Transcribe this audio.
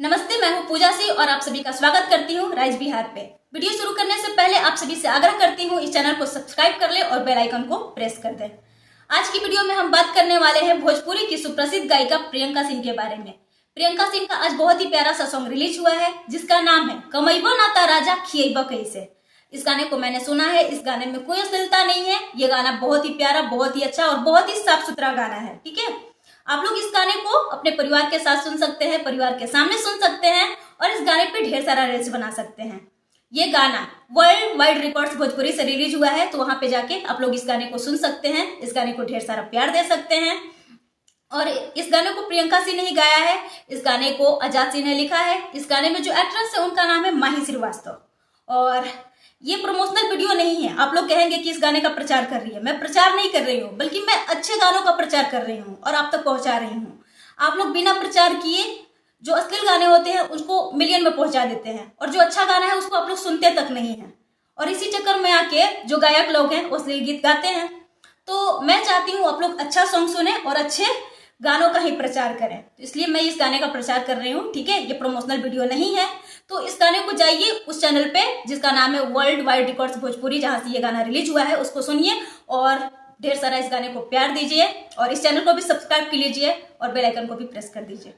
नमस्ते, मैं हूं पूजा सिंह और आप सभी का स्वागत करती हूं राइज बिहार पे। वीडियो शुरू करने से पहले आप सभी से आग्रह करती हूं इस चैनल को सब्सक्राइब कर ले और बेल आइकन को प्रेस कर दें। आज की वीडियो में हम बात करने वाले हैं भोजपुरी की सुप्रसिद्ध गायिका प्रियंका सिंह के बारे में। प्रियंका सिंह का आज बहुत ही प्यारा सा सॉन्ग रिलीज हुआ है जिसका नाम है कमैबो नाता राजा खियैबो कैसे। इस गाने को मैंने सुना है। इस गाने में कोई अश्लीलता नहीं है। ये गाना बहुत ही प्यारा, बहुत ही अच्छा और बहुत ही साफ सुथरा गाना है। ठीक है, आप लोग इस गाने को अपने परिवार के साथ सुन सकते हैं, परिवार के सामने सुन सकते हैं और इस गाने पे ढेर सारा रील्स बना सकते हैं। ये गाना वर्ल्ड वाइड रिकॉर्ड्स भोजपुरी से रिलीज हुआ है, तो वहां पे जाके आप लोग इस गाने को सुन सकते हैं, इस गाने को ढेर सारा प्यार दे सकते हैं। और इस गाने को प्रियंका सिंह ने गाया है, इस गाने को आजाद सिंह ने लिखा है। इस गाने में जो एक्ट्रेस है उनका नाम है माही श्रीवास्तव। और ये प्रमोशनल वीडियो नहीं है। आप लोग कहेंगे कि इस गाने का प्रचार कर रही है। मैं प्रचार नहीं कर रही हूँ, बल्कि मैं अच्छे गानों का प्रचार कर रही हूँ और आप तक पहुंचा रही हूँ। आप लोग बिना प्रचार किए जो अश्लील गाने होते हैं उसको मिलियन में पहुंचा देते हैं और जो अच्छा गाना है उसको आप लोग सुनते तक नहीं है। और इसी चक्कर में आके जो गायक लोग हैं वो अश्लील गीत गाते हैं। तो मैं चाहती हूँ आप लोग अच्छा सॉन्ग सुने और अच्छे गानों का ही प्रचार करें, तो इसलिए मैं इस गाने का प्रचार कर रही हूँ। ठीक है, ये प्रमोशनल वीडियो नहीं है। तो इस गाने को जाइए उस चैनल पे जिसका नाम है वर्ल्ड वाइड रिकॉर्ड्स भोजपुरी, जहां से ये गाना रिलीज हुआ है, उसको सुनिए और ढेर सारा इस गाने को प्यार दीजिए और इस चैनल को भी सब्सक्राइब कर लीजिए और बेल आइकन को भी प्रेस कर दीजिए।